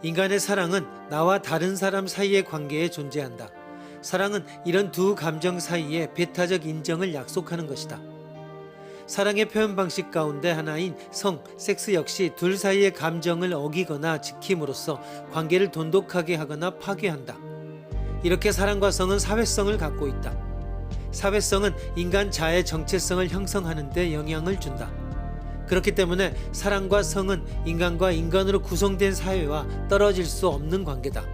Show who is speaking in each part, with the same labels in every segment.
Speaker 1: 인간의 사랑은 나와 다른 사람 사이의 관계에 존재한다. 사랑은 이런 두 감정 사이의 배타적 인정을 약속하는 것이다. 사랑의 표현 방식 가운데 하나인 성, 섹스 역시 둘 사이의 감정을 어기거나 지킴으로써 관계를 돈독하게 하거나 파괴한다. 이렇게 사랑과 성은 사회성을 갖고 있다. 사회성은 인간 자의 정체성을 형성하는 데 영향을 준다. 그렇기 때문에 사랑과 성은 인간과 인간으로 구성된 사회와 떨어질 수 없는 관계다.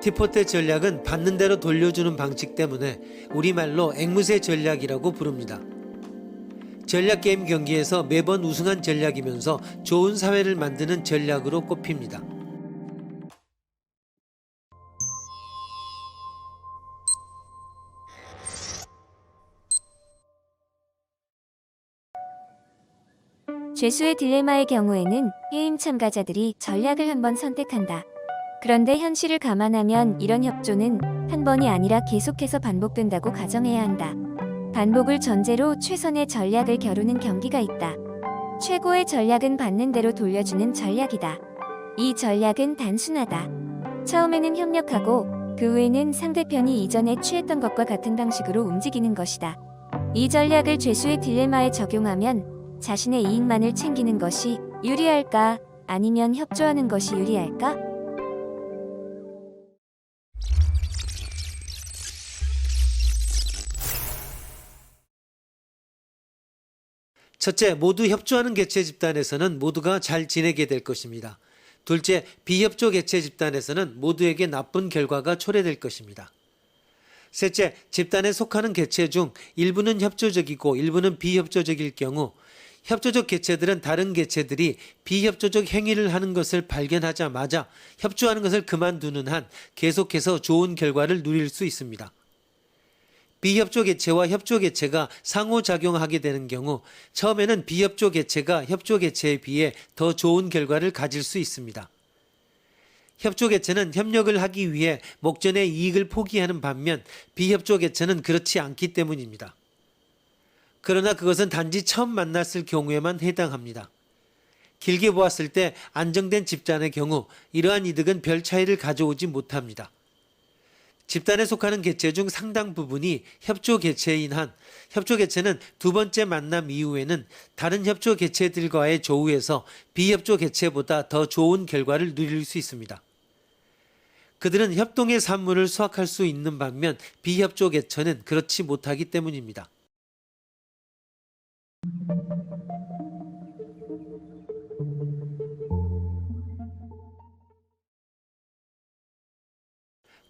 Speaker 1: 티포테 전략은 받는 대로 돌려주는 방식 때문에 우리말로 앵무새 전략이라고 부릅니다. 전략 게임 경기에서 매번 우승한 전략이면서 좋은 사회를 만드는 전략으로 꼽힙니다.
Speaker 2: 죄수의 딜레마의 경우에는 게임 참가자들이 전략을 한 번 선택한다. 그런데 현실을 감안하면 이런 협조는 한 번이 아니라 계속해서 반복된다고 가정해야 한다. 반복을 전제로 최선의 전략을 겨루는 경기가 있다. 최고의 전략은 받는 대로 돌려주는 전략이다. 이 전략은 단순하다. 처음에는 협력하고 그 후에는 상대편이 이전에 취했던 것과 같은 방식으로 움직이는 것이다. 이 전략을 죄수의 딜레마에 적용하면 자신의 이익만을 챙기는 것이 유리할까? 아니면 협조하는 것이 유리할까?
Speaker 1: 첫째, 모두 협조하는 개체 집단에서는 모두가 잘 지내게 될 것입니다. 둘째, 비협조 개체 집단에서는 모두에게 나쁜 결과가 초래될 것입니다. 셋째, 집단에 속하는 개체 중 일부는 협조적이고 일부는 비협조적일 경우 협조적 개체들은 다른 개체들이 비협조적 행위를 하는 것을 발견하자마자 협조하는 것을 그만두는 한 계속해서 좋은 결과를 누릴 수 있습니다. 비협조 개체와 협조 개체가 상호작용하게 되는 경우 처음에는 비협조 개체가 협조 개체에 비해 더 좋은 결과를 가질 수 있습니다. 협조 개체는 협력을 하기 위해 목전의 이익을 포기하는 반면 비협조 개체는 그렇지 않기 때문입니다. 그러나 그것은 단지 처음 만났을 경우에만 해당합니다. 길게 보았을 때 안정된 집단의 경우 이러한 이득은 별 차이를 가져오지 못합니다. 집단에 속하는 개체 중 상당 부분이 협조 개체인 한 협조 개체는 두 번째 만남 이후에는 다른 협조 개체들과의 조우에서 비협조 개체보다 더 좋은 결과를 누릴 수 있습니다. 그들은 협동의 산물을 수확할 수 있는 반면 비협조 개체는 그렇지 못하기 때문입니다.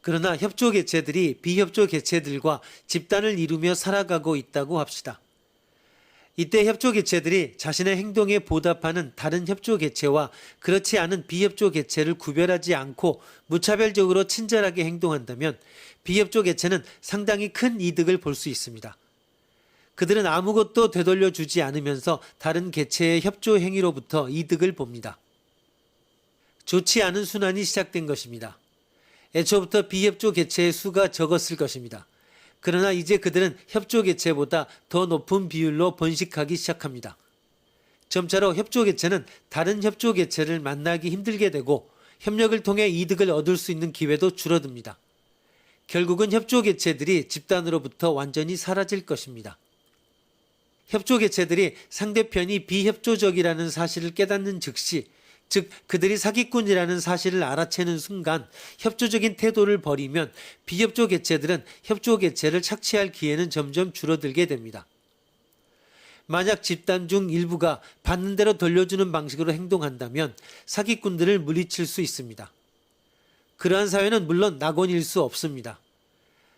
Speaker 1: 그러나 협조 개체들이 비협조 개체들과 집단을 이루며 살아가고 있다고 합시다. 이때 협조 개체들이 자신의 행동에 보답하는 다른 협조 개체와 그렇지 않은 비협조 개체를 구별하지 않고 무차별적으로 친절하게 행동한다면 비협조 개체는 상당히 큰 이득을 볼 수 있습니다. 그들은 아무것도 되돌려 주지 않으면서 다른 개체의 협조 행위로부터 이득을 봅니다. 좋지 않은 순환이 시작된 것입니다. 애초부터 비협조 개체의 수가 적었을 것입니다. 그러나 이제 그들은 협조 개체보다 더 높은 비율로 번식하기 시작합니다. 점차로 협조 개체는 다른 협조 개체를 만나기 힘들게 되고 협력을 통해 이득을 얻을 수 있는 기회도 줄어듭니다. 결국은 협조 개체들이 집단으로부터 완전히 사라질 것입니다. 협조 개체들이 상대편이 비협조적이라는 사실을 깨닫는 즉시, 즉 그들이 사기꾼이라는 사실을 알아채는 순간 협조적인 태도를 버리면 비협조 개체들은 협조 개체를 착취할 기회는 점점 줄어들게 됩니다. 만약 집단 중 일부가 받는 대로 돌려주는 방식으로 행동한다면 사기꾼들을 물리칠 수 있습니다. 그러한 사회는 물론 낙원일 수 없습니다.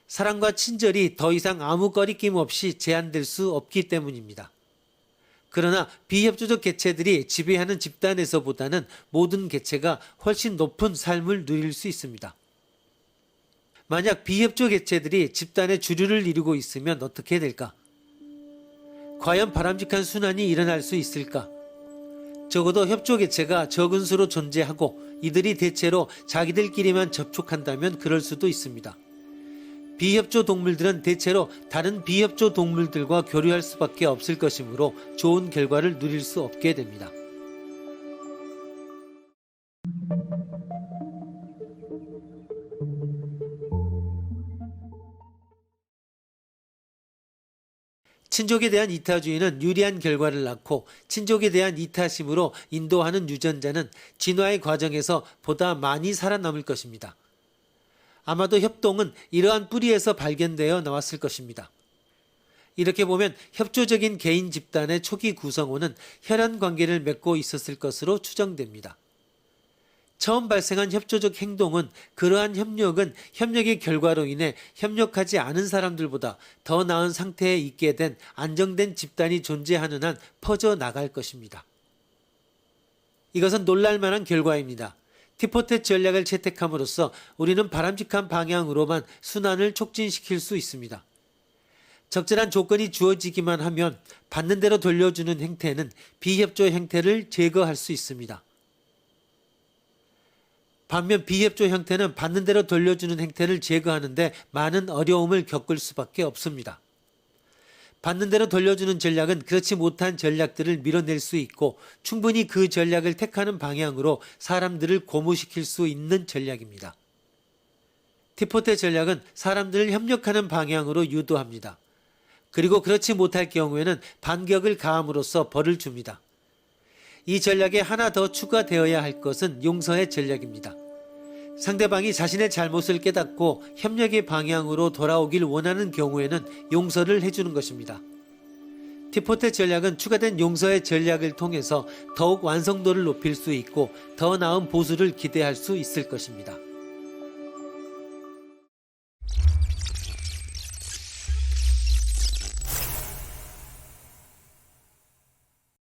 Speaker 1: 사랑과 친절이 더 이상 아무 거리낌 없이 제한될 수 없기 때문입니다. 그러나 비협조적 개체들이 지배하는 집단에서보다는 모든 개체가 훨씬 높은 삶을 누릴 수 있습니다. 만약 비협조 개체들이 집단의 주류를 이루고 있으면 어떻게 될까? 과연 바람직한 순환이 일어날 수 있을까? 적어도 협조 개체가 적은 수로 존재하고 이들이 대체로 자기들끼리만 접촉한다면 그럴 수도 있습니다. 비협조 동물들은 대체로 다른 비협조 동물들과 교류할 수밖에 없을 것이므로 좋은 결과를 누릴 수 없게 됩니다. 친족에 대한 이타주의는 유리한 결과를 낳고 친족에 대한 이타심으로 인도하는 유전자는 진화의 과정에서 보다 많이 살아남을 것입니다. 아마도 협동은 이러한 뿌리에서 발견되어 나왔을 것입니다. 이렇게 보면 협조적인 개인 집단의 초기 구성원은 혈연 관계를 맺고 있었을 것으로 추정됩니다. 처음 발생한 협조적 행동은 그러한 협력은 협력의 결과로 인해 협력하지 않은 사람들보다 더 나은 상태에 있게 된 안정된 집단이 존재하는 한 퍼져나갈 것입니다. 이것은 놀랄만한 결과입니다. 티포텟 전략을 채택함으로써 우리는 바람직한 방향으로만 순환을 촉진시킬 수 있습니다. 적절한 조건이 주어지기만 하면 받는 대로 돌려주는 행태는 비협조 행태를 제거할 수 있습니다. 반면 비협조 형태는 받는 대로 돌려주는 행태를 제거하는데 많은 어려움을 겪을 수밖에 없습니다. 받는 대로 돌려주는 전략은 그렇지 못한 전략들을 밀어낼 수 있고 충분히 그 전략을 택하는 방향으로 사람들을 고무시킬 수 있는 전략입니다. 티포텟 전략은 사람들을 협력하는 방향으로 유도합니다. 그리고 그렇지 못할 경우에는 반격을 가함으로써 벌을 줍니다. 이 전략에 하나 더 추가되어야 할 것은 용서의 전략입니다. 상대방이 자신의 잘못을 깨닫고 협력의 방향으로 돌아오길 원하는 경우에는 용서를 해주는 것입니다. 티포텟 전략은 추가된 용서의 전략을 통해서 더욱 완성도를 높일 수 있고 더 나은 보수를 기대할 수 있을 것입니다.